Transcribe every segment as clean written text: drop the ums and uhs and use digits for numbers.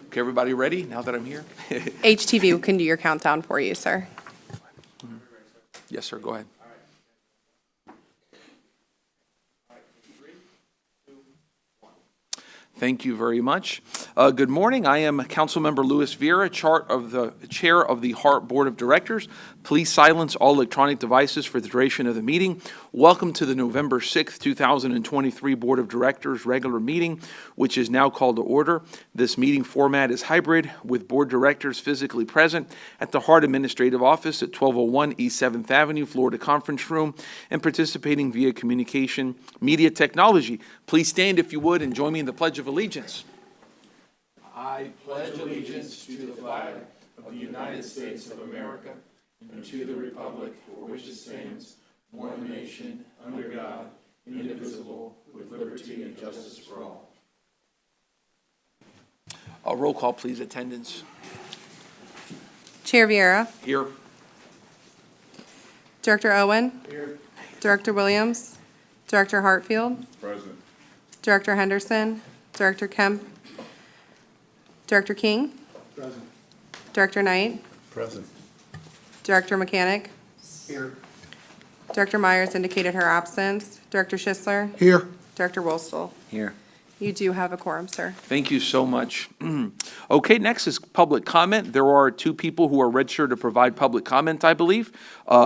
Okay, everybody ready now that I'm here? HTV can do your countdown for you, sir. Yes, sir, go ahead. Thank you very much. Good morning. I am Councilmember Luis Vieira, Chair of the HART Board of Directors. Please silence all electronic devices for the duration of the meeting. Welcome to the November 6th, 2023 Board of Directors regular meeting, which is now called to order. This meeting format is hybrid, with board directors physically present at the HART Administrative Office at 1201 East 7th Avenue, Florida Conference Room, and participating via communication media technology. Please stand if you would and join me in the Pledge of Allegiance. I pledge allegiance to the flag of the United States of America and to the republic for which it stands, one nation, under God, indivisible, with liberty and justice for all. A roll call, please, attendance. Chair Vieira, Here. Director Owen, Here. Director Williams, Director Hartfield, Present. Director Henderson, Director Kemp, Director King, Present. Director Knight, Present. Director Mechanic, Here. Director Myers indicated her absence, Director Schisler, Here. Director Wolstel. Here. You do have a quorum, sir. Thank you so much. Okay, next is public comment. There are two people who are registered to provide public comment, I believe.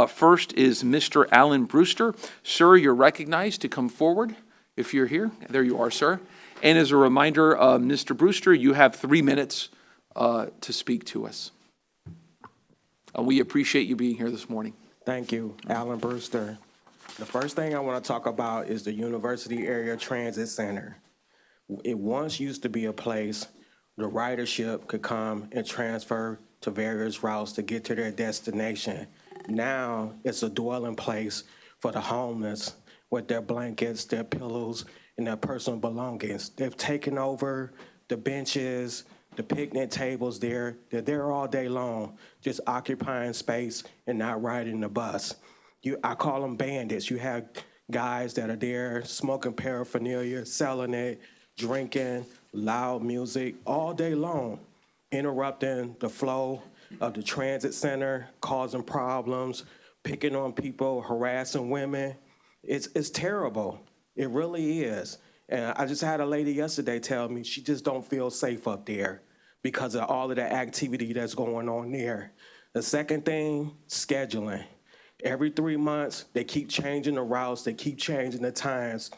First is Mr. Alan Brewster. Sir, you're recognized to come forward if you're here. There you are, sir. And as a reminder, Mr. Brewster, you have 3 minutes to speak to us. We appreciate you being here this morning. Thank you, Alan Brewster. The first thing I want to talk about is the University Area Transit Center. It once used to be a place the ridership could come and transfer to various routes to get to their destination. Now it's a dwelling place for the homeless with their blankets, their pillows, and their personal belongings. They've taken over the benches, the picnic tables there. They're there all day long, just occupying space and not riding the bus. I call them bandits. You have guys that are there smoking paraphernalia, selling it, drinking, loud music all day long, interrupting the flow of the transit center, causing problems, picking on people, harassing women. It's terrible. It really is. And I just had a lady yesterday tell me she just don't feel safe up there because of all of the activity that's going on there. The second thing, scheduling. Every 3 months, they keep changing the routes, they keep changing the times.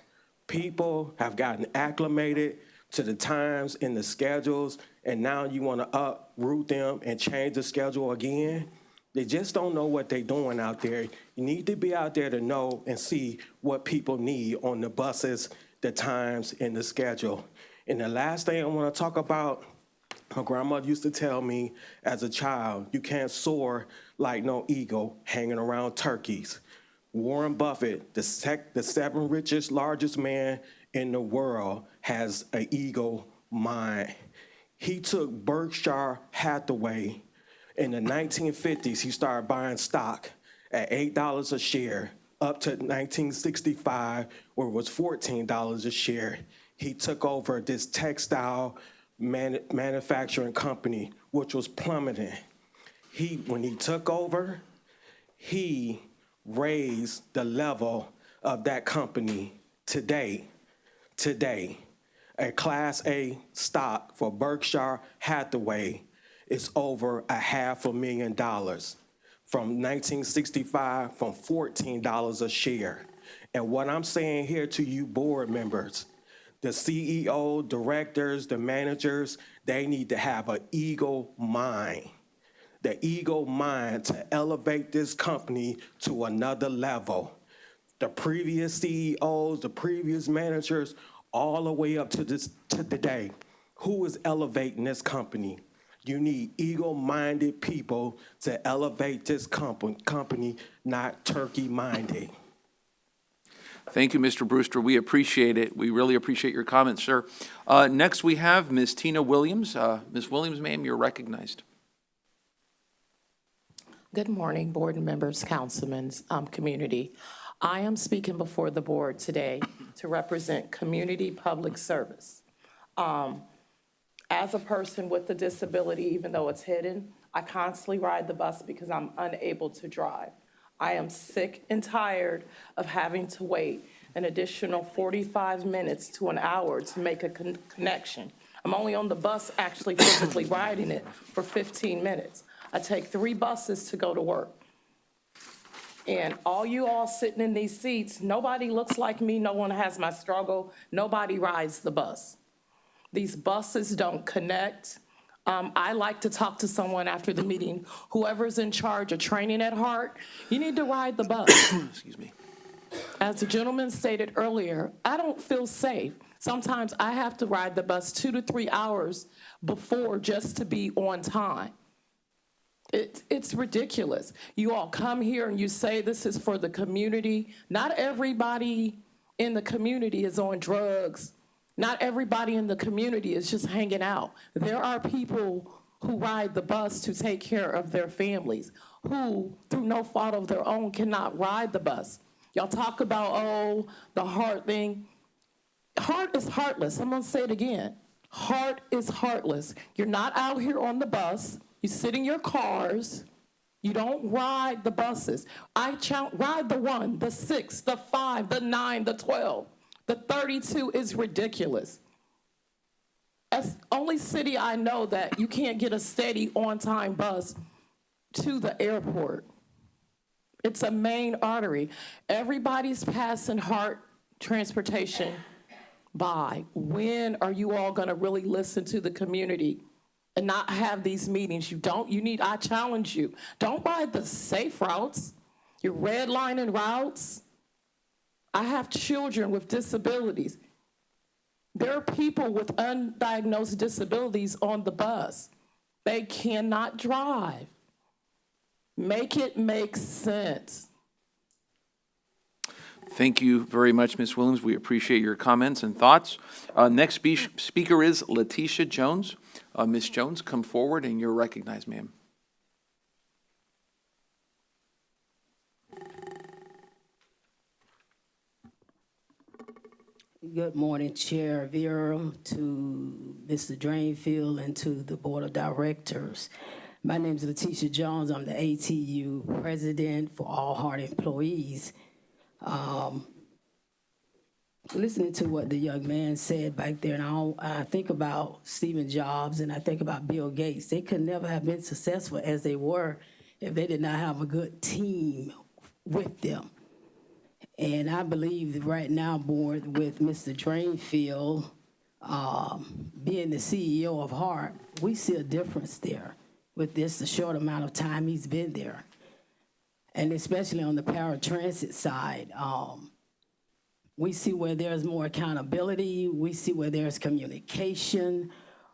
People have gotten acclimated to the times and the schedules, and now you want to uproot them and change the schedule again. They just don't know what they're doing out there. You need to be out there to know and see what people need on the buses, the times, and the schedule. And the last thing I want to talk about, my grandmother used to tell me as a child, you can't soar like no eagle hanging around turkeys. Warren Buffett, the seventh richest, largest man in the world, has an eagle mind. He took Berkshire Hathaway in the 1950s. He started buying stock at $8 a share, up to 1965, where it was $14 a share. He took over this textile manufacturing company, which was plummeting. When he took over, he raised the level of that company. Today, a Class A stock for Berkshire Hathaway is over $500,000 from 1965, from $14 a share. And what I'm saying here to you board members, the CEO, directors, the managers, they need to have an eagle mind. The eagle mind to elevate this company to another level. The previous CEOs, the previous managers, all the way up to today, who is elevating this company? You need eagle-minded people to elevate this company, not turkey-minded. Thank you, Mr. Brewster. We appreciate it. We really appreciate your comments, sir. Next, we have Ms. Tina Williams. Ms. Williams, ma'am, you're recognized. Good morning, board members, councilmen, community. I am speaking before the board today to represent community public service. As a person with a disability, even though it's hidden, I constantly ride the bus because I'm unable to drive. I am sick and tired of having to wait an additional 45 minutes to an hour to make a connection. I'm only on the bus actually physically riding it for 15 minutes. I take 3 buses to go to work. And all you all sitting in these seats, nobody looks like me, no one has my struggle, nobody rides the bus. These buses don't connect. I like to talk to someone after the meeting. Whoever's in charge of training at HART, you need to ride the bus. Excuse me. As the gentleman stated earlier, I don't feel safe. Sometimes I have to ride the bus 2 to 3 hours before just to be on time. It's ridiculous. You all come here and you say this is for the community. Not everybody in the community is on drugs. Not everybody in the community is just hanging out. There are people who ride the bus to take care of their families, who, through no fault of their own, cannot ride the bus. Y'all talk about, oh, the HART thing. HART is heartless. I'm gonna say it again. HART is heartless. You're not out here on the bus. You sit in your cars. You don't ride the buses. I ride the 1, the 6, the 5, the 9, the 12. The 32 is ridiculous. That's the only city I know that you can't get a steady on-time bus to the airport. It's a main artery. Everybody's passing HART transportation by. When are you all gonna really listen to the community and not have these meetings? I challenge you. Don't ride the safe routes. You're redlining routes. I have children with disabilities. There are people with undiagnosed disabilities on the bus. They cannot drive. Make it make sense. Thank you very much, Ms. Williams. We appreciate your comments and thoughts. Next speaker is Letitia Jones. Ms. Jones, come forward and you're recognized, ma'am. Good morning, Chair Vera, to Mr. Drainfield, and to the Board of Directors. My name is Letitia Jones. I'm the ATU President for all HART employees. Listening to what the young man said back there, and I think about Stephen Jobs and I think about Bill Gates. They could never have been successful as they were if they did not have a good team with them. And I believe that right now, Board, with Mr. Drainfield being the CEO of HART, we see a difference there with this the short amount of time he's been there. And especially on the paratransit side, we see where there's more accountability, we see where there's communication,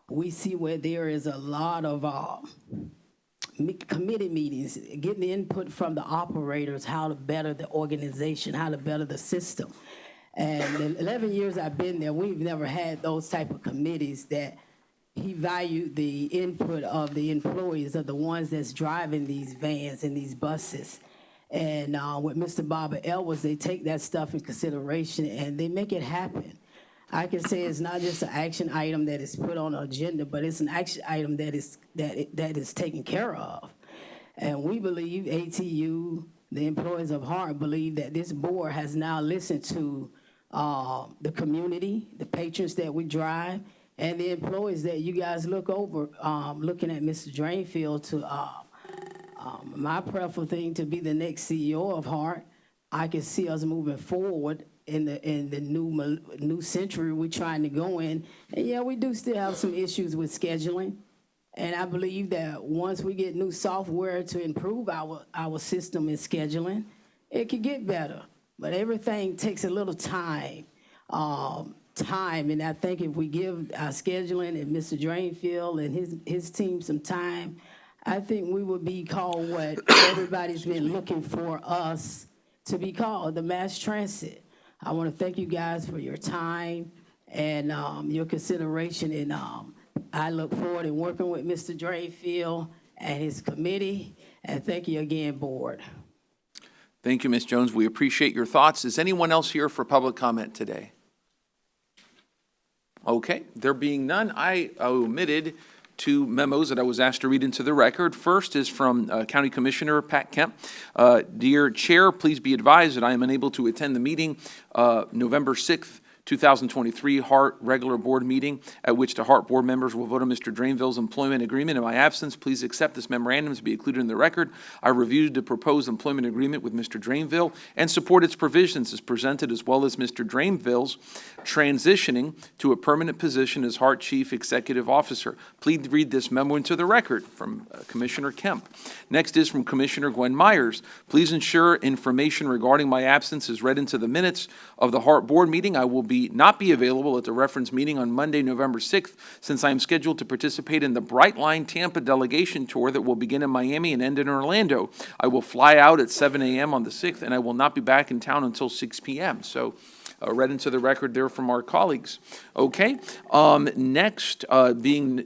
we see where there is a lot of committee meetings, getting the input from the operators, how to better the organization, how to better the system. And in 11 years I've been there, we've never had those type of committees that he valued the input of the employees, of the ones that's driving these vans and these buses. And with Mr. Bobby Elwes, they take that stuff in consideration and they make it happen. I can say it's not just an action item that is put on an agenda, but it's an action item that is taken care of. And we believe, ATU, the employees of HART, believe that this board has now listened to the community, the patrons that we drive, and the employees that you guys look over, looking at Mr. Drainfield to my preferred thing to be the next CEO of HART. I can see us moving forward in the new century we're trying to go in. And yeah, we do still have some issues with scheduling. And I believe that once we get new software to improve our system in scheduling, it could get better. But everything takes a little time. And I think if we give our scheduling and Mr. Drainfield and his team some time, I think we would be called what everybody's been looking for us to be called, the mass transit. I want to thank you guys for your time and your consideration, and I look forward to working with Mr. Drainfield and his committee, and thank you again, Board. Thank you, Ms. Jones. We appreciate your thoughts. Is anyone else here for public comment today? Okay, there being none, I omitted two memos that I was asked to read into the record. First is from County Commissioner Pat Kemp. Dear Chair, please be advised that I am unable to attend the meeting November 6th, 2023 HART regular board meeting at which the HART board members will vote on Mr. Drainville's employment agreement. In my absence, please accept this memorandum to be included in the record. I reviewed the proposed employment agreement with Mr. Drainville and support its provisions as presented, as well as Mr. Drainville's transitioning to a permanent position as HART Chief Executive Officer. Please read this memo into the record from Commissioner Kemp. Next is from Commissioner Gwen Myers. Please ensure information regarding my absence is read into the minutes of the HART board meeting. I will not be available at the reference meeting on Monday, November 6th, since I am scheduled to participate in the Brightline Tampa delegation tour that will begin in Miami and end in Orlando. I will fly out at 7 a.m. on the 6th, and I will not be back in town until 6 p.m. So read into the record there from our colleagues. Okay, next,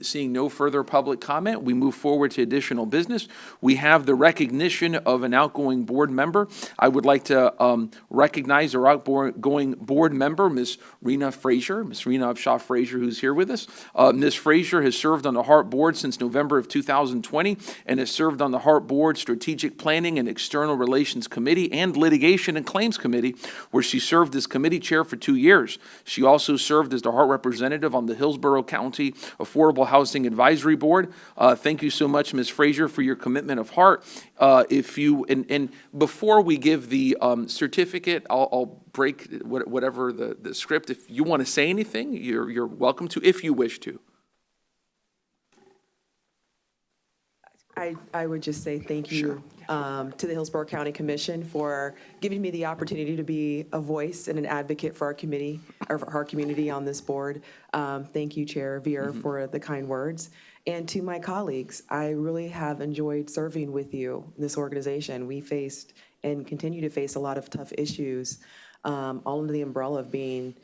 seeing no further public comment, we move forward to additional business. We have the recognition of an outgoing board member. I would like to recognize our outgoing board member, Ms. Rena Frazier, Ms. Rena Upshaw Frazier, who's here with us. Ms. Frazier has served on the HART board since November of 2020 and has served on the HART board Strategic Planning and External Relations Committee and Litigation and Claims Committee, where she served as committee chair for 2 years. She also served as the HART representative on the Hillsborough County Affordable Housing Advisory Board. Thank you so much, Ms. Frazier, for your commitment of HART. And before we give the certificate, I'll break whatever the script. If you want to say anything, you're welcome to, if you wish to. I would just say thank you to the Hillsborough County Commission for giving me the opportunity to be a voice and an advocate for our committee, or for our community on this board. Thank you, Chair Veer, for the kind words. And to my colleagues, I really have enjoyed serving with you in this organization. We faced and continue to face a lot of tough issues, all under the umbrella of being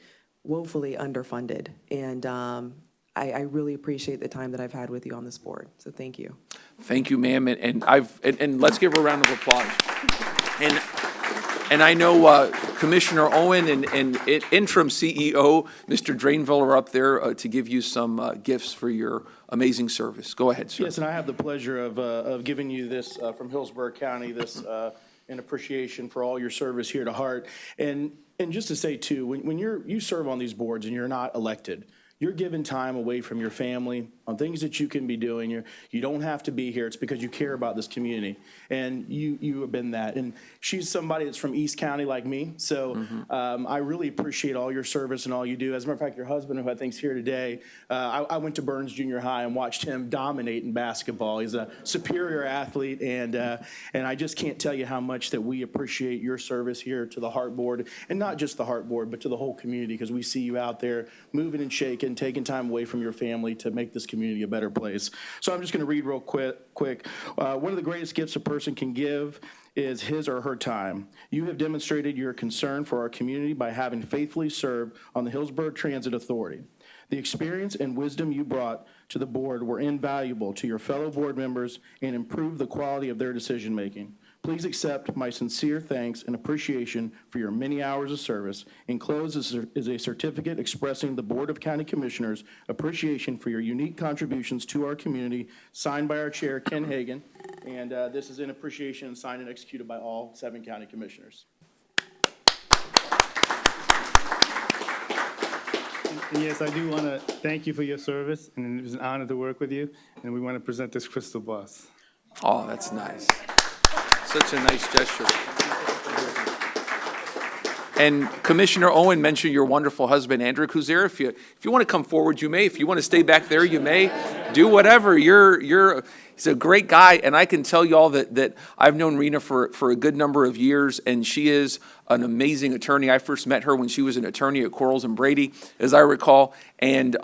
woefully underfunded. And I really appreciate the time that I've had with you on this board. So thank you. Thank you, ma'am, and let's give her a round of applause. And I know Commissioner Owen and interim CEO, Mr. Drainville, are up there to give you some gifts for your amazing service. Go ahead, sir. Yes, and I have the pleasure of giving you this from Hillsborough County, this in appreciation for all your service here to HART. And just to say, too, when you serve on these boards and you're not elected, you're giving time away from your family on things that you can be doing. You don't have to be here. It's because you care about this community, and you have been that. And she's somebody that's from East County like me, so I really appreciate all your service and all you do. As a matter of fact, your husband, who I think's here today, I went to Burns Junior High and watched him dominate in basketball. He's a superior athlete, and I just can't tell you how much that we appreciate your service here to the HART board, and not just the HART board, but to the whole community, because we see you out there moving and shaking, taking time away from your family to make this community a better place. So I'm just going to read real quick. One of the greatest gifts a person can give is his or her time. You have demonstrated your concern for our community by having faithfully served on the Hillsborough Transit Authority. The experience and wisdom you brought to the board were invaluable to your fellow board members and improved the quality of their decision-making. Please accept my sincere thanks and appreciation for your many hours of service. Enclosed is a certificate expressing the Board of County Commissioners' appreciation for your unique contributions to our community, signed by our chair, Ken Hagan. And this is in appreciation and signed and executed by all 7 county commissioners. And yes, I do want to thank you for your service, and it was an honor to work with you. And we want to present this crystal bus. Oh, that's nice. Such a nice gesture. And Commissioner Owen mentioned your wonderful husband, Andrew, who's there. If you want to come forward, you may. If you want to stay back there, you may. Do whatever. He's a great guy, and I can tell you all that I've known Rena for a good number of years, and she is an amazing attorney. I first met her when she was an attorney at Quarles and Brady, as I recall, and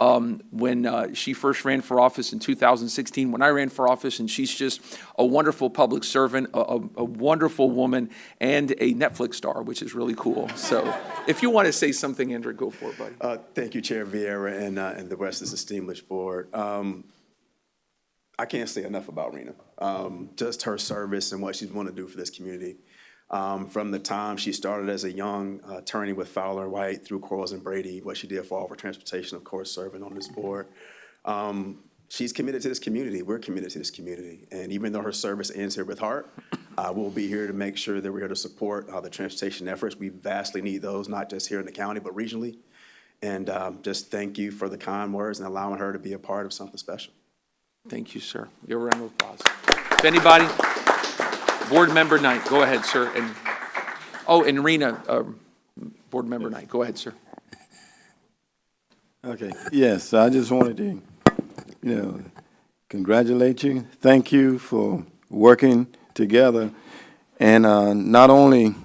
when she first ran for office in 2016, when I ran for office, and she's just a wonderful public servant, a wonderful woman, and a Netflix star, which is really cool. So if you want to say something, Andrew, go for it, buddy. Thank you, Chair Vieira and the rest of this distinguished board. I can't say enough about Rena. Just her service and what she's want to do for this community. From the time she started as a young attorney with Fowler and White through Quarles and Brady, what she did for all for transportation, of course, serving on this board. She's committed to this community. We're committed to this community. And even though her service ends here with HART, we'll be here to make sure that we're here to support the transportation efforts. We vastly need those, not just here in the county, but regionally. And just thank you for the kind words and allowing her to be a part of something special. Thank you, sir. Give a round of applause. If anybody, Board Member Knight, go ahead, sir. And Rena, Board Member Knight, go ahead, sir. Okay, yes, I just wanted to, congratulate you. Thank you for working together, and not only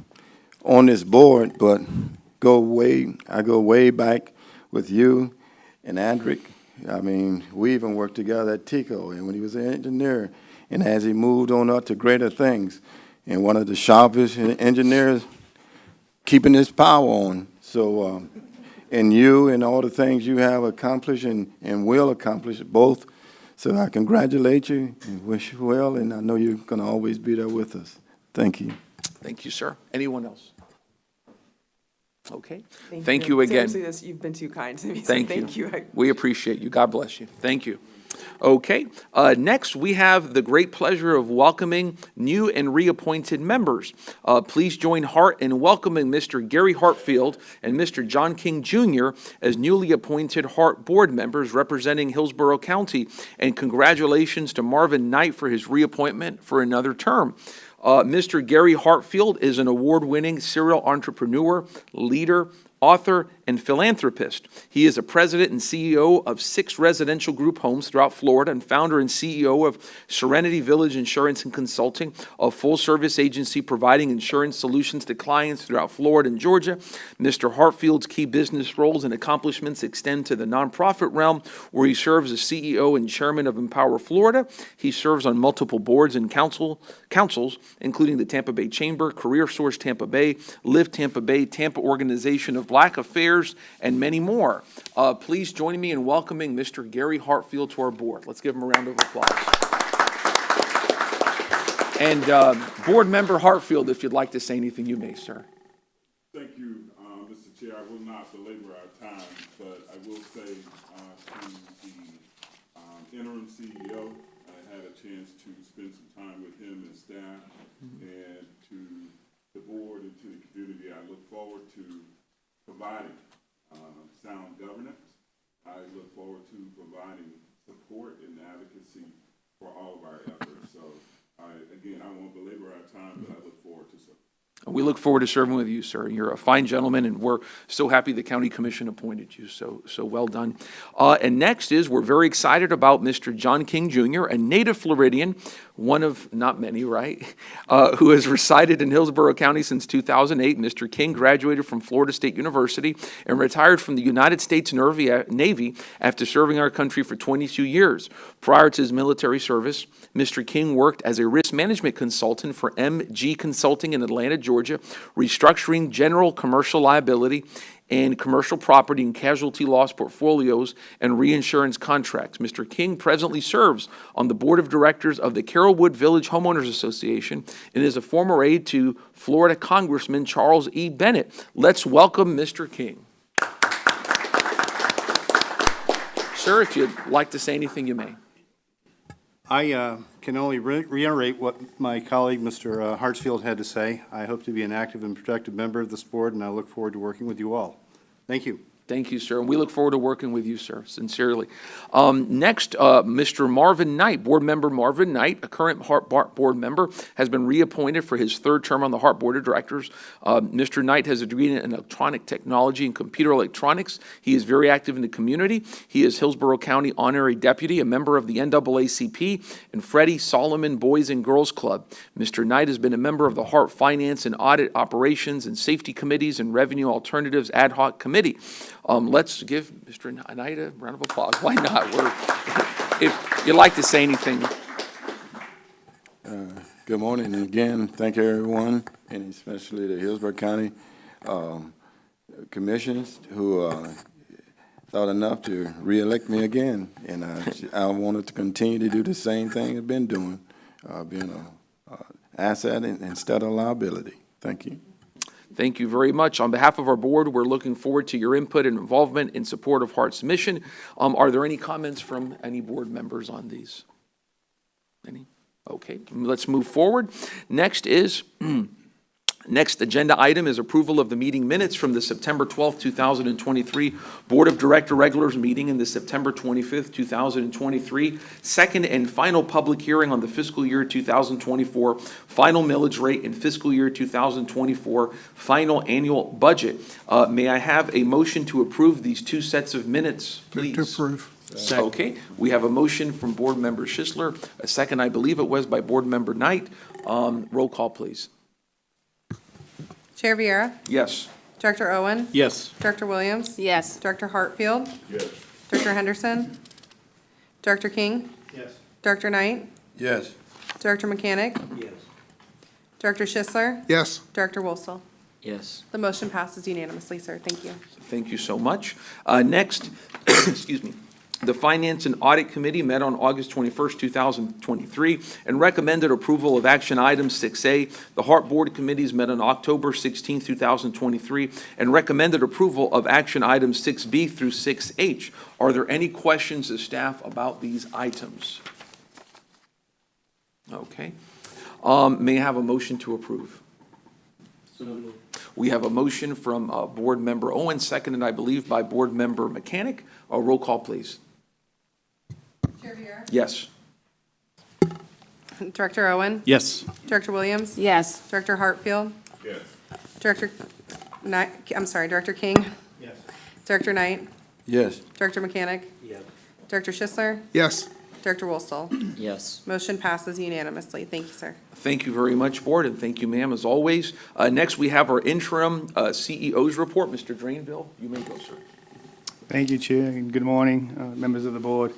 on this board, but I go way back with you and Andrick. I mean, we even worked together at TICO, and when he was an engineer, and as he moved on up to greater things, and one of the sharpest engineers keeping his power on. So, and you and all the things you have accomplished and will accomplish both. So I congratulate you and wish you well, and I know you're going to always be there with us. Thank you. Thank you, sir. Anyone else? Okay. Thank you again. Seriously, you've been too kind to me. So Thank you. you. We appreciate you. God bless you. Thank you. Okay. Next, we have the great pleasure of welcoming new and reappointed members. Please join HART in welcoming Mr. Gary Hartfield and Mr. John King Jr. as newly appointed HART board members representing Hillsborough County. And congratulations to Marvin Knight for his reappointment for another term. Mr. Gary Hartfield is an award-winning serial entrepreneur, leader, author, and philanthropist. He is a president and CEO of 6 residential group homes throughout Florida and founder and CEO of Serenity Village Insurance and Consulting, a full-service agency providing insurance solutions to clients throughout Florida and Georgia. Mr. Hartfield's key business roles and accomplishments extend to the nonprofit realm, where he serves as CEO and chairman of Empower Florida. He serves on multiple boards and councils, including the Tampa Bay Chamber, Career Source Tampa Bay, Live Tampa Bay, Tampa Organization of Black Affairs, and many more. Please join me in welcoming Mr. Gary Hartfield to our board. Let's give him a round of applause. And Board Member Hartfield, if you'd like to say anything, you may, sir. Thank you, Mr. Chair. I will not belabor our time, but I will say to the interim CEO, I had a chance to spend some time with him and staff, and to the board and to the community. I look forward to providing sound governance. I look forward to providing support and advocacy for all of our efforts. So, again, I won't belabor our time, but I look forward to support. We look forward to serving with you, sir. You're a fine gentleman, and we're so happy the county commission appointed you, so well done. And next is, we're very excited about Mr. John King Jr., a native Floridian, one of not many, right, who has resided in Hillsborough County since 2008. Mr. King graduated from Florida State University and retired from the United States Navy after serving our country for 22 years. Prior to his military service, Mr. King worked as a risk management consultant for MG Consulting in Atlanta, Georgia, restructuring general commercial liability and commercial property and casualty loss portfolios and reinsurance contracts. Mr. King presently serves on the board of directors of the Carrollwood Village Homeowners Association and is a former aide to Florida Congressman Charles E. Bennett. Let's welcome Mr. King. Sir, if you'd like to say anything, you may. I can only reiterate what my colleague, Mr. Hartsfield, had to say. I hope to be an active and productive member of this board, and I look forward to working with you all. Thank you. Thank you, sir. And we look forward to working with you, sir, sincerely. Next, Mr. Marvin Knight, Board Member Marvin Knight, a current HART board member, has been reappointed for his 3rd term on the HART Board of Directors. Mr. Knight has a degree in electronic technology and computer electronics. He is very active in the community. He is Hillsborough County Honorary Deputy, a member of the NAACP and Freddie Solomon Boys and Girls Club. Mr. Knight has been a member of the HART Finance and Audit Operations and Safety Committees and Revenue Alternatives Ad Hoc Committee. Let's give Mr. Knight a round of applause. Why not? If you'd like to say anything. Good morning, and again, thank you, everyone, and especially the Hillsborough County commissions who thought enough to reelect me again, and I wanted to continue to do the same thing I've been doing, being an asset instead of liability. Thank you. Thank you very much. On behalf of our board, we're looking forward to your input and involvement in support of HART's mission. Are there any comments from any board members on these? Any? Okay, let's move forward. Next agenda item is approval of the meeting minutes from the September 12th, 2023 Board of Director Regulars meeting and the September 25th, 2023 second and final public hearing on the fiscal year 2024 final millage rate and fiscal year 2024 final annual budget. May I have a motion to approve these two sets of minutes, please? To approve. Okay, we have a motion from Board Member Schisler, a second, I believe it was, by Board Member Knight. Roll call, please. Chair Viera, Yes. Director Owen, Yes. Director Williams, Yes. Director Hartfield, Yes. Director Henderson, Director King, Yes. Director Knight, Yes. Director Mechanic, Yes. Director Schisler, Yes. Director Wolsel. Yes. The motion passes unanimously, sir. Thank you. Thank you so much. Next, excuse me, the Finance and Audit Committee met on August 21st, 2023, and recommended approval of action item 6A. The HART Board Committees met on October 16th, 2023, and recommended approval of action items 6B through 6H. Are there any questions of staff about these items? Okay. May I have a motion to approve? We have a motion from Board Member Owen, seconded, I believe, by Board Member Mechanic. Roll call, please. Chair Viera, Yes. Director Owen, Yes. Director Williams, Yes. Director Hartfield, Yes. Director Director King, Yes. Director Knight, Yes. Director Mechanic, Yes. Director Schisler, Yes. Director Wolsel. Yes. Motion passes unanimously. Thank you, sir. Thank you very much, Board, and thank you, ma'am, as always. Next, we have our interim CEO's report. Mr. Drainville, you may go, sir. Thank you, Chair, and good morning, members of the board.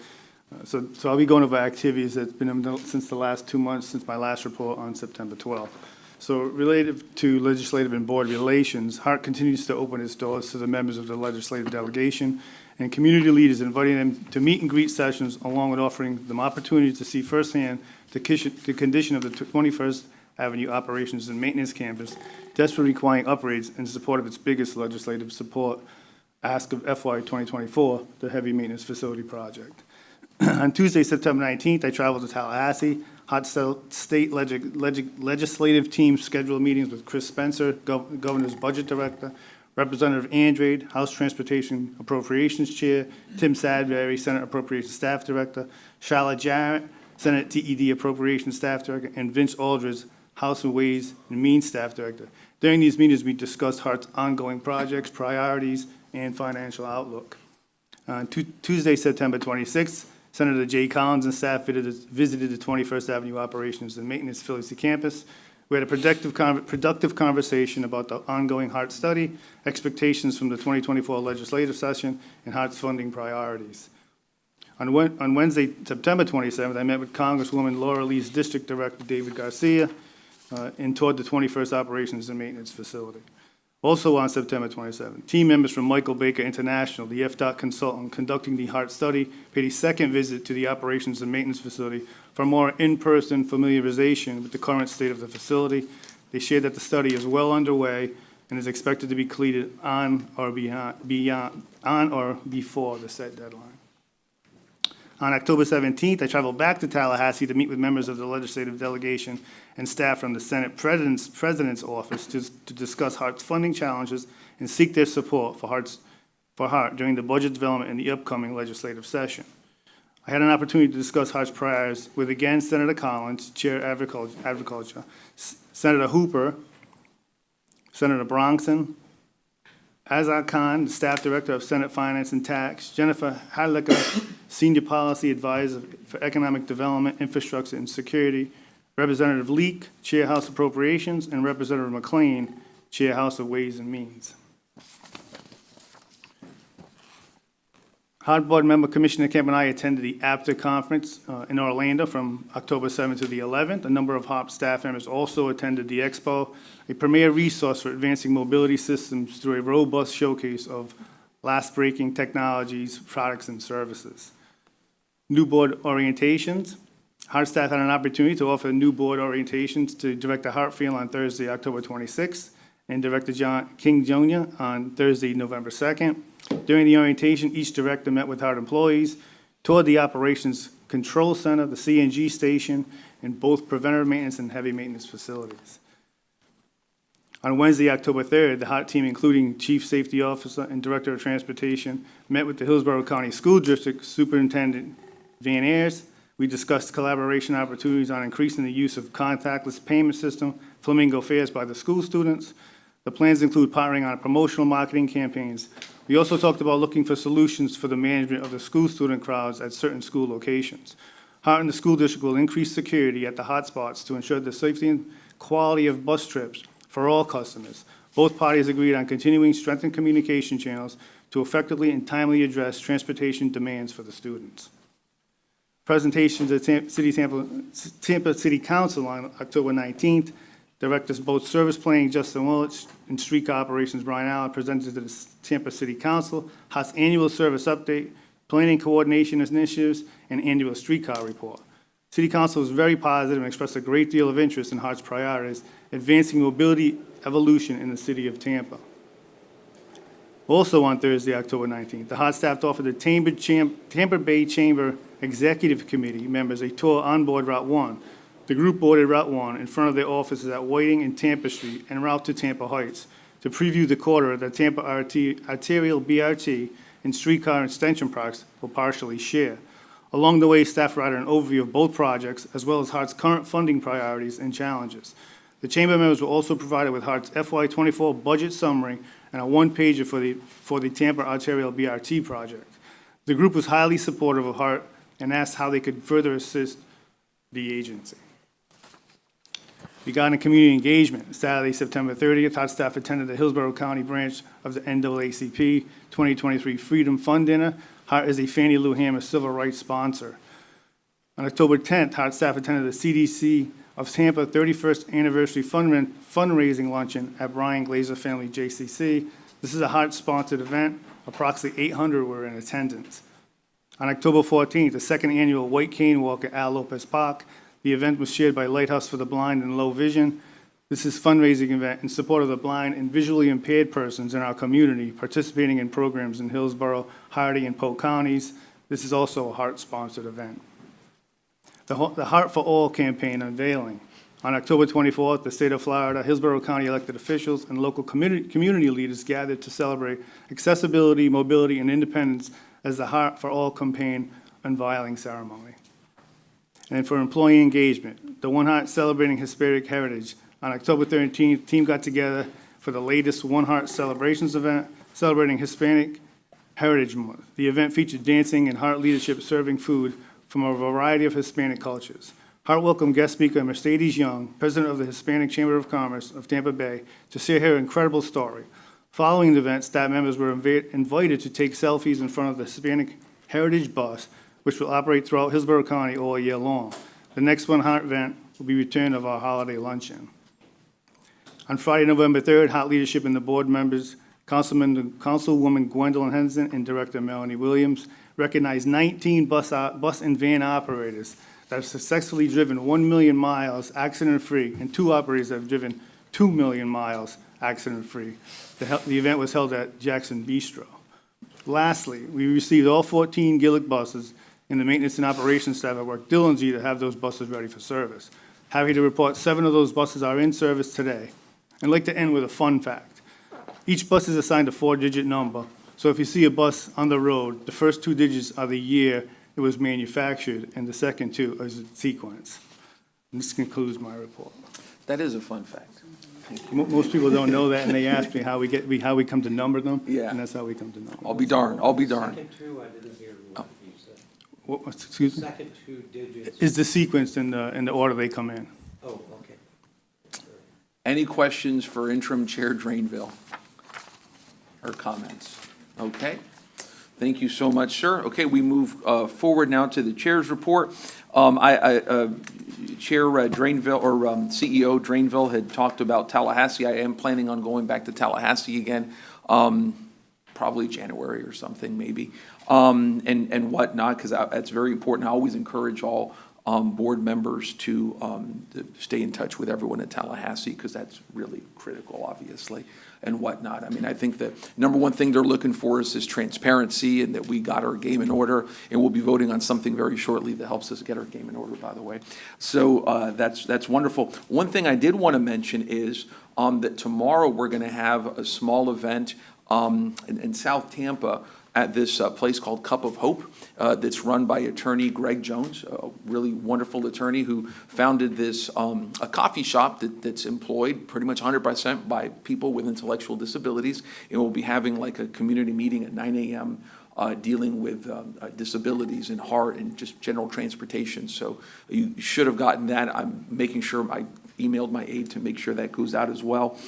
So I'll be going over activities that's been since the last 2 months, since my last report on September 12th. So related to legislative and board relations, HART continues to open its doors to the members of the legislative delegation and community leaders, inviting them to meet and greet sessions, along with offering them opportunities to see firsthand the condition of the 21st Avenue Operations and Maintenance Campus, desperately requiring upgrades in support of its biggest legislative support ask of FY 2024, the Heavy Maintenance Facility Project. On Tuesday, September 19th, I traveled to Tallahassee. HART State Legislative Team scheduled meetings with Chris Spencer, Governor's Budget Director, Representative Andrade, House Transportation Appropriations Chair, Tim Sadberry, Senate Appropriations Staff Director, Charlotte Jarrett, Senate TED Appropriations Staff Director, and Vince Aldridge, House and Ways and Means Staff Director. During these meetings, we discussed HART's ongoing projects, priorities, and financial outlook. On Tuesday, September 26th, Senator Jay Collins and staff visited the 21st Avenue Operations and Maintenance Facility Campus. We had a productive conversation about the ongoing HART study, expectations from the 2024 legislative session, and HART's funding priorities. On Wednesday, September 27th, I met with Congresswoman Laura Lee's District Director, David Garcia, and toured the 21st Operations and Maintenance Facility. Also on September 27th, team members from Michael Baker International, the FDOT consultant conducting the HART study, paid a second visit to the Operations and Maintenance Facility for more in-person familiarization with the current state of the facility. They shared that the study is well underway and is expected to be completed on or before the set deadline. On October 17th, I traveled back to Tallahassee to meet with members of the legislative delegation and staff from the Senate President's Office to discuss HART's funding challenges and seek their support for HART during the budget development in the upcoming legislative session. I had an opportunity to discuss HART's priorities with, again, Senator Collins, Chair Agriculture, Senator Hooper, Senator Bronson, Azar Khan, the Staff Director of Senate Finance and Tax, Jennifer Hadlicker, Senior Policy Advisor for Economic Development, Infrastructure, and Security, Representative Leak, Chair House Appropriations, and Representative McLean, Chair House of Ways and Means. HART Board Member Commissioner Kemp and I attended the APTA conference in Orlando from October 7th to the 11th. A number of HART staff members also attended the expo, a premier resource for advancing mobility systems through a robust showcase of last-breaking technologies, products, and services. New board orientations. HART staff had an opportunity to offer new board orientations to Director Hartfield on Thursday, October 26th, and Director King Jr. on Thursday, November 2nd. During the orientation, each director met with HART employees, toured the Operations Control Center, the CNG station, and both preventative maintenance and heavy maintenance facilities. On Wednesday, October 3rd, the HART team, including Chief Safety Officer and Director of Transportation, met with the Hillsborough County School District Superintendent Van Ayers. We discussed collaboration opportunities on increasing the use of contactless payment system, Flamingo Fares, by the school students. The plans include partnering on promotional marketing campaigns. We also talked about looking for solutions for the management of the school student crowds at certain school locations. HART and the school district will increase security at the hotspots to ensure the safety and quality of bus trips for all customers. Both parties agreed on continuing strengthened communication channels to effectively and timely address transportation demands for the students. Presentations at Tampa City Council on October 19th. Directors both Service Planning Justin Willich and Streetcar Operations Brian Allen presented to the Tampa City Council HART's annual service update, planning coordination initiatives, and annual streetcar report. City Council was very positive and expressed a great deal of interest in HART's priorities, advancing mobility evolution in the city of Tampa. Also on Thursday, October 19th, the HART staff offered the Tampa Bay Chamber Executive Committee members a tour on board Route 1. The group boarded Route 1 in front of their offices at Whiting and Tampa Street en route to Tampa Heights to preview the corridor that Tampa Arterial BRT and streetcar extension projects will partially share. Along the way, staff provided an overview of both projects, as well as HART's current funding priorities and challenges. The chamber members were also provided with HART's FY24 budget summary and a one-pager for the Tampa Arterial BRT project. The group was highly supportive of HART and asked how they could further assist the agency. Regarding community engagement, Saturday, September 30th, HART staff attended the Hillsborough County branch of the NAACP 2023 Freedom Fund Dinner. HART is a Fannie Lou Hamer civil rights sponsor. On October 10th, HART staff attended the CDC of Tampa 31st Anniversary Fundraising Luncheon at Brian Glazer Family JCC. This is a HART-sponsored event. Approximately 800 were in attendance. On October 14th, the second annual White Cane Walk at Al Lopez Park. The event was shared by Lighthouse for the Blind and Low Vision. This is a fundraising event in support of the blind and visually impaired persons in our community participating in programs in Hillsborough, Hardy, and Polk counties. This is also a HART-sponsored event. The HART for All campaign unveiling. On October 24th, the state of Florida, Hillsborough County elected officials and local community leaders gathered to celebrate accessibility, mobility, and independence as the HART for All campaign unveiling ceremony. And for employee engagement, the One Heart Celebrating Hispanic Heritage. On October 13th, the team got together for the latest One Heart Celebrations event, celebrating Hispanic Heritage Month. The event featured dancing and HART leadership serving food from a variety of Hispanic cultures. HART welcomed guest speaker Mercedes Young, president of the Hispanic Chamber of Commerce of Tampa Bay, to share her incredible story. Following the event, staff members were invited to take selfies in front of the Hispanic Heritage Bus, which will operate throughout Hillsborough County all year long. The next One Heart event will be return of our holiday luncheon. On Friday, November 3rd, HART leadership and the board members, Councilwoman Gwendolyn Henson and Director Melanie Williams, recognized 19 bus and van operators that have successfully driven 1 million miles accident-free, and 2 operators that have driven 2 million miles accident-free. The event was held at Jackson Bistro. Lastly, we received all 14 Gillick buses, and the maintenance and operations staff have worked diligently to have those buses ready for service. Happy to report 7 of those buses are in service today. I'd like to end with a fun fact. Each bus is assigned a 4-digit number, so if you see a bus on the road, the first 2 digits are the year it was manufactured, and the second 2 is the sequence. And this concludes my report. That is a fun fact. Most people don't know that, and they ask me how we come to number them. Yeah. And that's how we come to number them. I'll be darned. Second 2, I didn't hear what you said. Excuse me? Second 2 digits. Is the sequence in the order they come in. Oh, okay. Any questions for interim Chair Drainville? Or comments? Okay. Thank you so much, sir. Okay, we move forward now to the chair's report. Chair Drainville, or CEO Drainville had talked about Tallahassee. I am planning on going back to Tallahassee again, probably January or something maybe, and whatnot, because that's very important. I always encourage all board members to stay in touch with everyone in Tallahassee, because that's really critical, obviously, and whatnot. I mean, I think the number one thing they're looking for is this transparency, and that we got our game in order, and we'll be voting on something very shortly that helps us get our game in order, by the way. So that's wonderful. One thing I did want to mention is that tomorrow we're going to have a small event in South Tampa at this place called Cup of Hope that's run by attorney Greg Jones, a really wonderful attorney who founded this a coffee shop that's employed pretty much 100% by people with intellectual disabilities. And we'll be having like a community meeting at 9 a.m. Dealing with disabilities and HART and just general transportation. So you should have gotten that. I'm making sure I emailed my aide to make sure that goes out as well.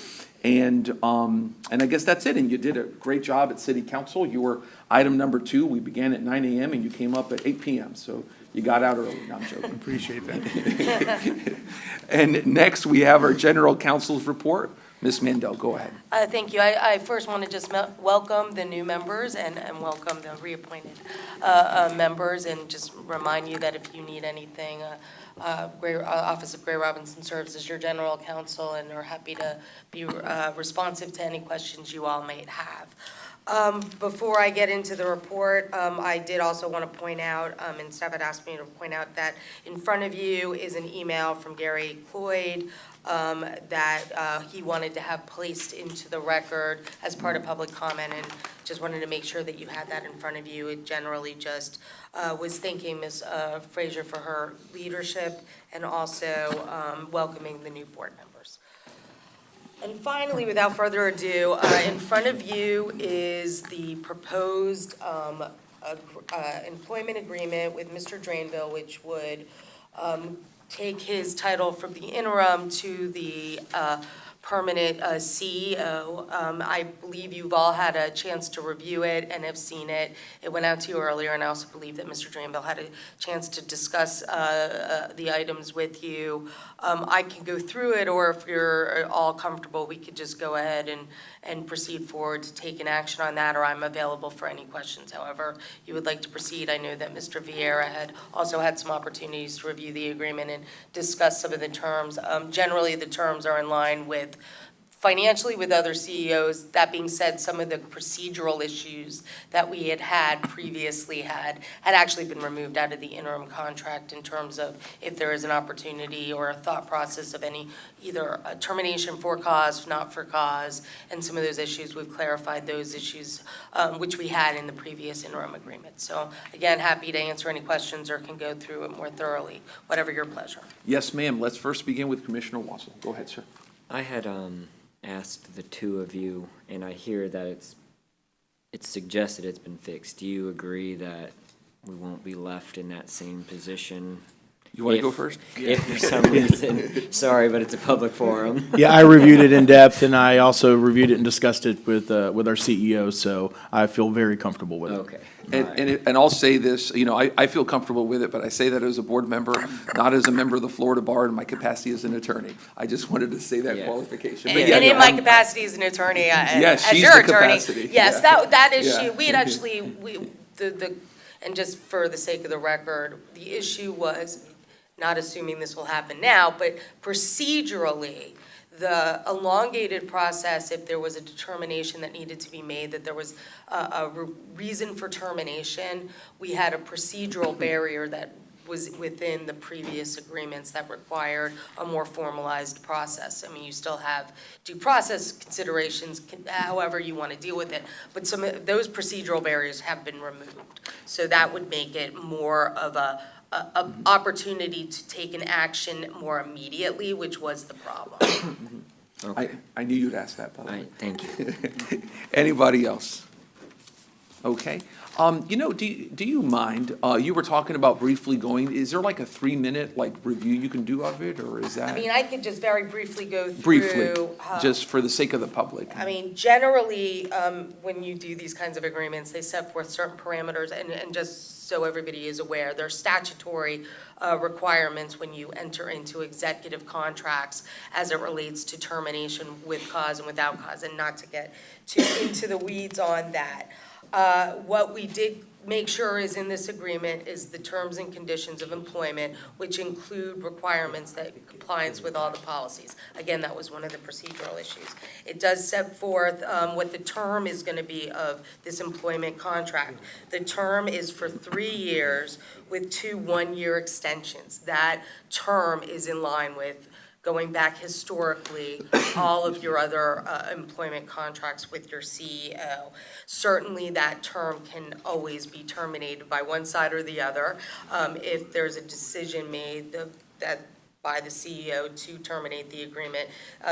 And I guess that's it. And you did a great job at City Council. You were item number 2. We began at 9 a.m. and you came up at 8 p.m. So you got out early. No, I'm joking. Appreciate that. And next we have our General Counsel's report. Ms. Mandel, go ahead. Thank you. I first want to just welcome the new members and welcome the reappointed members, and just remind you that if you need anything, Office of Gray Robinson serves as your general counsel and are happy to be responsive to any questions you all may have. Before I get into the report, I did also want to point out, and staff had asked me to point out that in front of you is an email from Gary Cloyd that he wanted to have placed into the record as part of public comment, and just wanted to make sure that you had that in front of you. It generally just was thanking Ms. Frazier for her leadership and also welcoming the new board members. And finally, without further ado, in front of you is the proposed employment agreement with Mr. Drainville, which would take his title from the interim to the permanent CEO. I believe you've all had a chance to review it and have seen it. It went out to you earlier, and I also believe that Mr. Drainville had a chance to discuss the items with you. I can go through it, or if you're all comfortable, we could just go ahead and proceed forward to take an action on that, or I'm available for any questions. However you would like to proceed. I know that Mr. Vieira had also had some opportunities to review the agreement and discuss some of the terms. Generally, the terms are in line with financially with other CEOs. That being said, some of the procedural issues that we had previously had actually been removed out of the interim contract, in terms of if there is an opportunity or a thought process of any either a termination for cause, not for cause, and some of those issues, we've clarified those issues, which we had in the previous interim agreement. So again, happy to answer any questions or can go through it more thoroughly, whatever your pleasure. Yes, ma'am. Let's first begin with Commissioner Wassel. Go ahead, sir. I had asked the two of you, and I hear that it's suggested it's been fixed. Do you agree that we won't be left in that same position? You want to go first? If for some reason, sorry, but it's a public forum. Yeah, I reviewed it in depth, and I also reviewed it and discussed it with our CEO, so I feel very comfortable with it. Okay. And I'll say this, I feel comfortable with it, but I say that as a board member, not as a member of the Florida Bar in my capacity as an attorney. I just wanted to say that qualification. But And in my capacity as an attorney, as she's your the attorney, capacity. yes, Yeah. that issue, Yeah. we had actually, and just for the sake of the record, the issue was, not assuming this will happen now, but procedurally, the elongated process, if there was a determination that needed to be made that there was a reason for termination, we had a procedural barrier that was within the previous agreements that required a more formalized process. I mean, you still have due process considerations, however you want to deal with it, but some of those procedural barriers have been removed. So that would make it more of a opportunity to take an action more immediately, which was the problem. I knew you'd ask that, by the way. All right, thank you. Anybody else? Okay. Do you mind, you were talking about briefly going, is there like a 3-minute review you can do of it, or is that? I mean, I could just very briefly go through. Briefly, just for the sake of the public. I mean, generally, when you do these kinds of agreements, they set forth certain parameters, and just so everybody is aware, there are statutory requirements when you enter into executive contracts as it relates to termination with cause and without cause, and not to get too into the weeds on that. What we did make sure is in this agreement is the terms and conditions of employment, which include requirements that compliance with all the policies. Again, that was one of the procedural issues. It does set forth what the term is going to be of this employment contract. The term is for 3 years with 2 one-year extensions. That term is in line with, going back historically, all of your other employment contracts with your CEO. Certainly, that term can always be terminated by one side or the other. If there's a decision made by the CEO to terminate the agreement,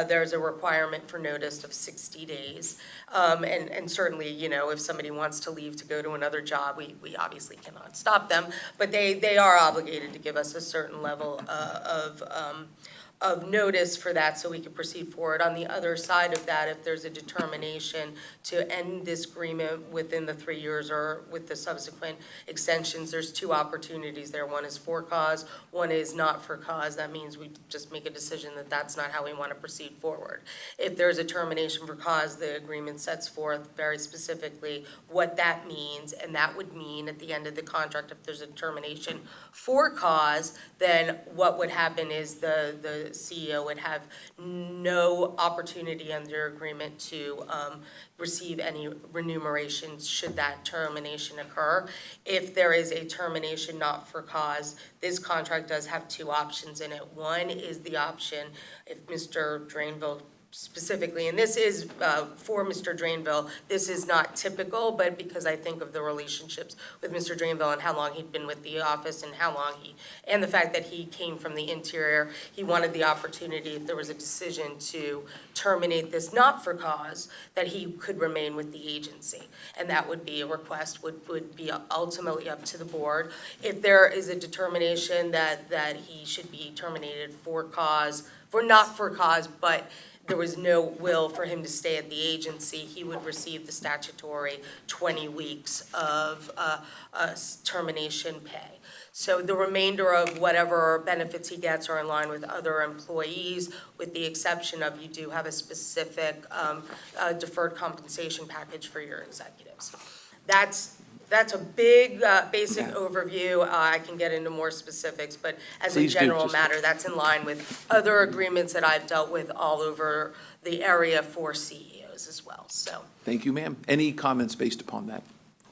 there's a requirement for notice of 60 days. And certainly, if somebody wants to leave to go to another job, we obviously cannot stop them, but they are obligated to give us a certain level of notice for that so we can proceed forward. On the other side of that, if there's a determination to end this agreement within the 3 years or with the subsequent extensions, there's 2 opportunities there. One is for cause, one is not for cause. That means we just make a decision that that's not how we want to proceed forward. If there's a termination for cause, the agreement sets forth very specifically what that means, and that would mean at the end of the contract, if there's a termination for cause, then what would happen is the CEO would have no opportunity under agreement to receive any remuneration should that termination occur. If there is a termination not for cause, this contract does have 2 options in it. One is the option if Mr. Drainville specifically, and this is for Mr. Drainville, this is not typical, but because I think of the relationships with Mr. Drainville and how long he'd been with the office and and the fact that he came from the interior, he wanted the opportunity, if there was a decision to terminate this not for cause, that he could remain with the agency. And that would be a request, would be ultimately up to the board. If there is a determination that he should be terminated for not for cause, but there was no will for him to stay at the agency, he would receive the statutory 20 weeks of termination pay. So the remainder of whatever benefits he gets are in line with other employees, with the exception of you do have a specific deferred compensation package for your executives. That's a big, basic overview. I can get into more specifics, but as a Please do, general just- matter, that's in line with other agreements that I've dealt with all over the area for CEOs as well, so. Thank you, ma'am. Any comments based upon that?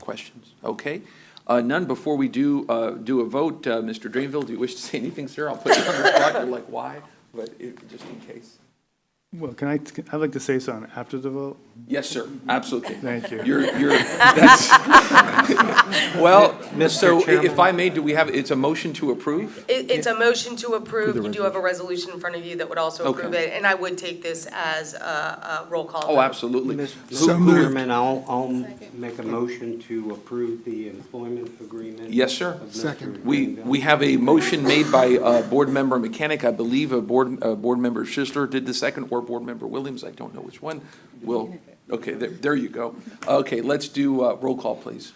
Questions? Okay. None. Before we do a vote, Mr. Drainville, do you wish to say anything, sir? I'll put you on the spot. You're like, why? But just in case. Well, I'd like to say something after the vote. Yes, sir. Absolutely. Thank you. That's, well, so Chairman. if I may, it's a motion to approve? It's a motion to approve. You do have a resolution in front of you that would also approve Okay. it, and I would take this as a roll call. Oh, vote. absolutely. Mr. Chairman, I'll make a motion to approve the employment agreement. Yes, sir. of Mr. We Drainville. have a motion made by Board Member Mechanic. I believe Board Member Schisler did the second, or Board Member Williams. I don't know which one. Okay, there you go. Okay, let's do roll call, please.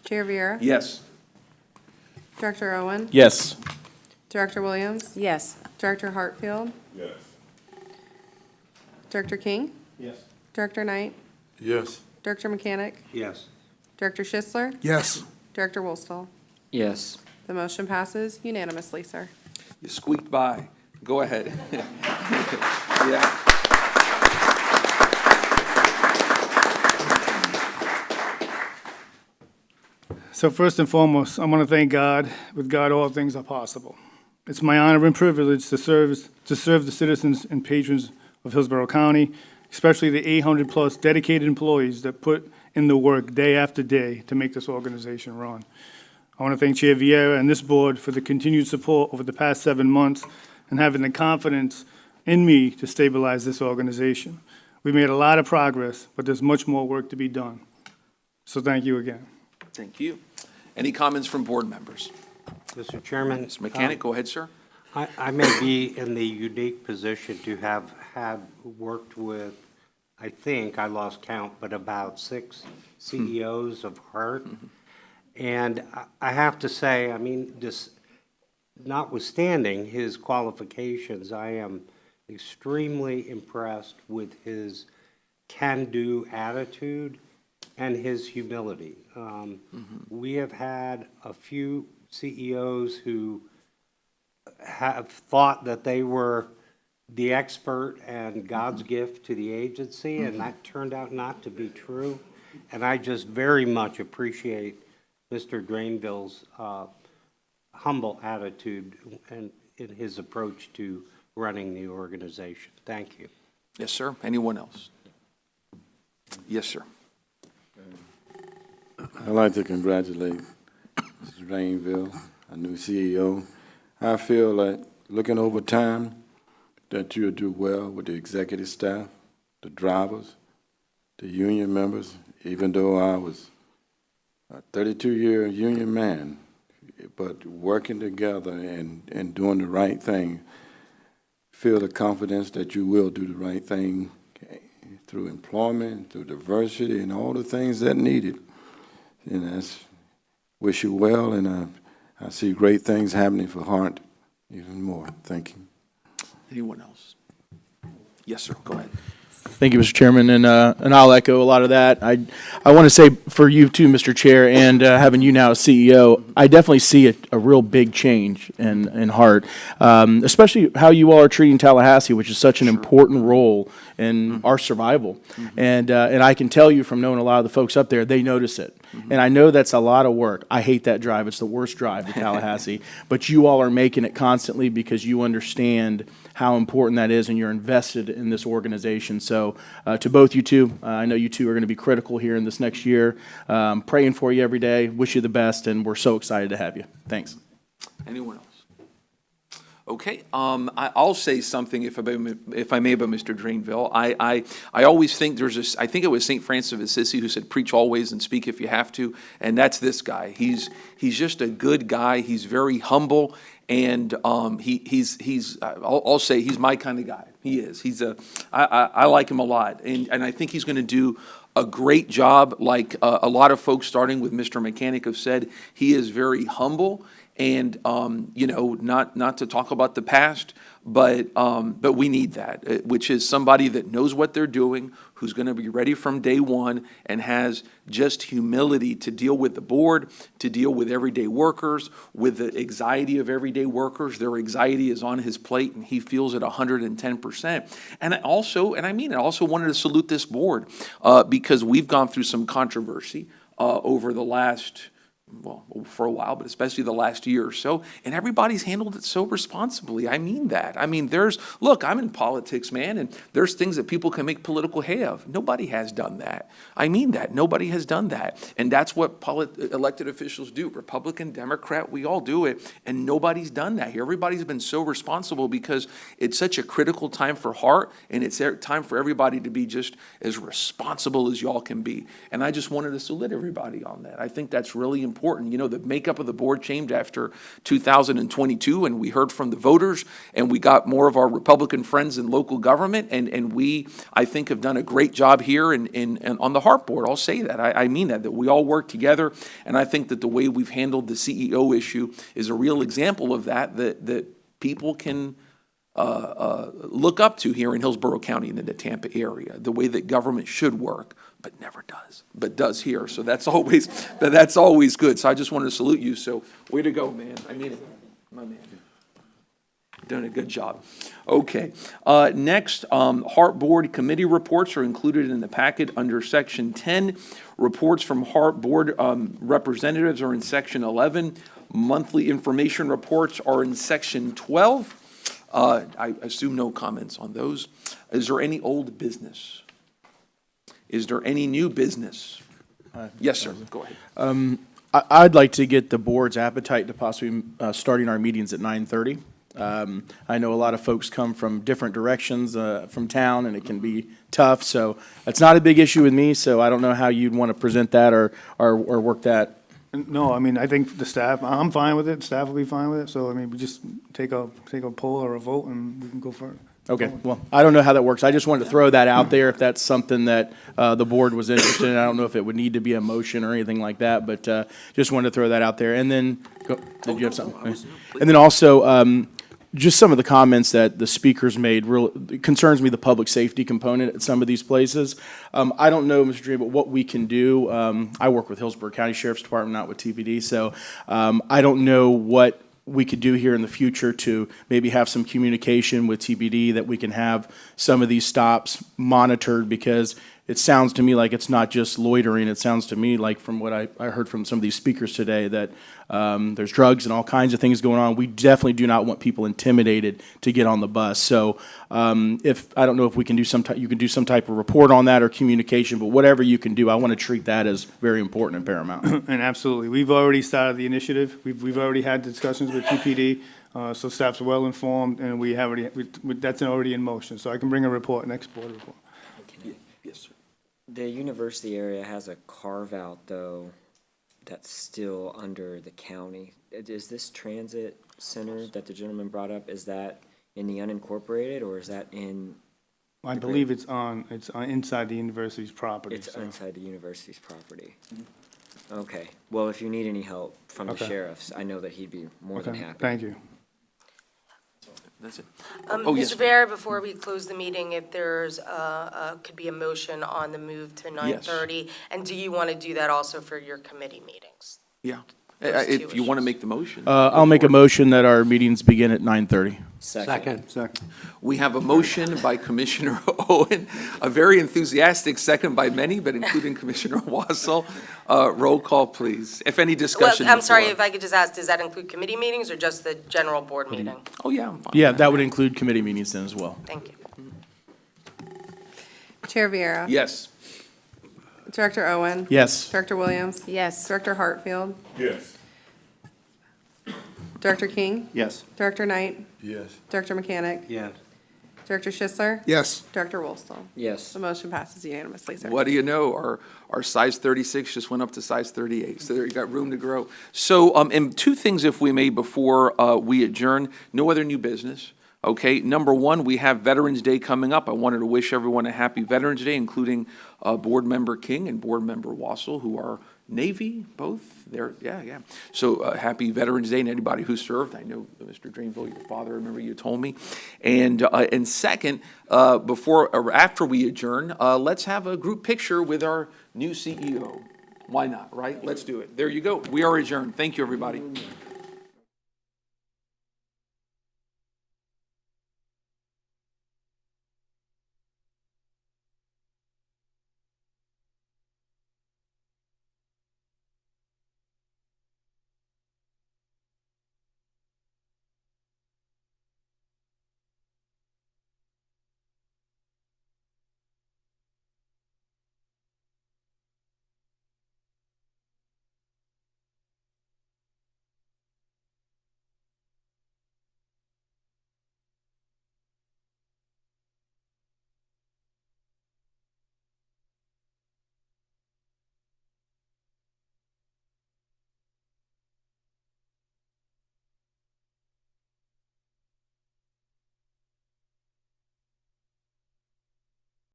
Chair Viera? Yes. Director Owen? Yes. Director Williams? Yes. Director Hartfield? Yes. Director King? Yes. Director Knight? Yes. Director Mechanic? Yes. Director Schisler? Yes. Director Woolstall? Yes. The motion passes unanimously, sir. You squeaked by. Go ahead. Yeah. So first and foremost, I want to thank God. With God, all things are possible. It's my honor and privilege to serve the citizens and patrons of Hillsborough County, especially the 800-plus dedicated employees that put in the work day after day to make this organization run. I want to thank Chair Vieira and this board for the continued support over the past 7 months and having the confidence in me to stabilize this organization. We made a lot of progress, but there's much more work to be done. So thank you again. Thank you. Any comments from board members? Mr. Chairman. Mr. Mechanic, go ahead, sir. I may be in the unique position to have worked with, I think, I lost count, but about 6 CEOs of HART. And I have to say, I mean, this, notwithstanding his qualifications, I am extremely impressed with his can-do attitude and his humility. We have had a few CEOs who have thought that they were the expert and God's gift to the agency, and that turned out not to be true. And I just very much appreciate Mr. Drainville's humble attitude and in his approach to running the organization. Thank you. Yes, sir. Anyone else? Yes, sir. I'd like to congratulate Mr. Rainville, our new CEO. I feel that looking over time, that you'll do well with the executive staff, the drivers, the union members, even though I was a 32-year union man, but working together and doing the right thing, feel the confidence that you will do the right thing through employment, through diversity, and all the things that needed. And I wish you well, and I see great things happening for HART even more. Thank you. Anyone else? Yes, sir. Go ahead. Thank you, Mr. Chairman, and I'll echo a lot of that. I want to say for you too, Mr. Chair, and having you now as CEO, I definitely see a real big change in HART, especially how you all are treating Tallahassee, which is such an important role in our survival. And I can tell you from knowing a lot of the folks up there, they notice it. And I know that's a lot of work. I hate that drive. It's the worst drive to Tallahassee. But you all are making it constantly because you understand how important that is and you're invested in this organization. So to both you two, I know you two are going to be critical here in this next year. Praying for you every day. Wish you the best, and we're so excited to have you. Thanks. Anyone else? Okay, I'll say something if I may, about Mr. Drainville. I always think I think it was St. Francis of Assisi who said, "Preach always and speak if you have to," and that's this guy. He's just a good guy. He's very humble, and I'll say he's my kind of guy. He is. I like him a lot, and I think he's going to do a great job. Like a lot of folks, starting with Mr. Mechanic, have said, he is very humble. And not to talk about the past, but we need that, which is somebody that knows what they're doing, who's going to be ready from day one, and has just humility to deal with the board, to deal with everyday workers, with the anxiety of everyday workers. Their anxiety is on his plate, and he feels it 110%. And I also wanted to salute this board because we've gone through some controversy over the last. Well, for a while, but especially the last year or so, and everybody's handled it so responsibly. I mean that. I mean, look, I'm in politics, man, and there's things that people can make political hay of. Nobody has done that. I mean that. Nobody has done that. And that's what elected officials do. Republican, Democrat, we all do it, and nobody's done that here. Everybody's been so responsible because it's such a critical time for HART, and it's time for everybody to be just as responsible as y'all can be. And I just wanted to salute everybody on that. I think that's really important. You know, the makeup of the board changed after 2022, and we heard from the voters, and we got more of our Republican friends in local government, and we, I think, have done a great job here on the HART board. I'll say that. I mean that we all work together, and I think that the way we've handled the CEO issue is a real example of that people can look up to here in Hillsborough County and in the Tampa area, the way that government should work, but never does, but does here. So that's always good. So I just wanted to salute you. So way to go, man. I mean it, my man. Doing a good job. Okay. Next, HART Board committee reports are included in the packet under Section 10. Reports from HART Board representatives are in Section 11. Monthly information reports are in Section 12. I assume no comments on those. Is there any old business? Is there any new business? Yes, sir. Go ahead. I'd like to get the board's appetite to possibly starting our meetings at 9:30. I know a lot of folks come from different directions from town, and it can be tough. So it's not a big issue with me. So I don't know how you'd want to present that or work that. No, I mean, I think the staff, I'm fine with it, staff will be fine with it, so, I mean, we just take a poll or a vote and we can go for it. Okay, well, I don't know how that works. I just wanted to throw that out there if that's something that the board was interested in. I don't know if it would need to be a motion or anything like that, but just wanted to throw that out there. And then, did you have something? And then also, just some of the comments that the speakers made it concerns me, the public safety component at some of these places. I don't know, Mr. Dre, but what we can do, I work with Hillsborough County Sheriff's Department, not with TPD, so I don't know what we could do here in the future to maybe have some communication with TPD that we can have some of these stops monitored, because it sounds to me like it's not just loitering. It sounds to me like, from what I heard from some of these speakers today, that there's drugs and all kinds of things going on. We definitely do not want people intimidated to get on the bus. So I don't know if we can do you can do some type of report on that or communication, but whatever you can do, I want to treat that as very important and paramount. And absolutely, we've already started the initiative. We've already had discussions with TPD, so staff's well informed, and that's already in motion. So I can bring a report, next board report. Yes, sir. The university area has a carve-out, though, that's still under the county. Is this transit center that the gentleman brought up, is that in the unincorporated, or is that in? I believe it's inside the university's property. It's so. inside the university's property. Okay, well, if you need any help from the Okay. sheriffs, I know that he'd be more than Okay, happy. thank you. That's it. Mr. Vera, before we close the meeting, if there's, could be a motion on the move to 9:30? And do you want to do that also for your committee meetings? Yeah. Those two If you want to issues. make the motion. I'll make a motion that our meetings begin at 9:30. Second. We have a motion by Commissioner Owen, a very enthusiastic second by many, but including Commissioner Wassel. Roll call, please, if any Well, discussion. I'm sorry, before. if I could just ask, does that include committee meetings or just the general board meeting? Oh, yeah, I'm fine. Yeah, that would include committee meetings then as well. Thank you. Chair Viera. Yes. Director Owen. Yes. Director Williams. Yes. Director Hartfield. Yes. Director King. Yes. Director Knight. Yes. Director Mechanic. Yes. Director Schisler. Yes. Director Woolston. Yes. The motion passes unanimously, sir. What do you know? Our size 36 just went up to size 38, so there you got room to grow. So, and two things, if we may, before we adjourn. No other new business. Okay, number one, we have Veterans Day coming up. I wanted to wish everyone a happy Veterans Day, including Board Member King and Board Member Wassel, who are Navy, both. Yeah. So happy Veterans Day, and anybody who served. I know, Mr. Drainville, your father, I remember you told me. And second, before or after we adjourn, let's have a group picture with our new CEO. Why not, right? Let's do it. There you go. We are adjourned. Thank you, everybody.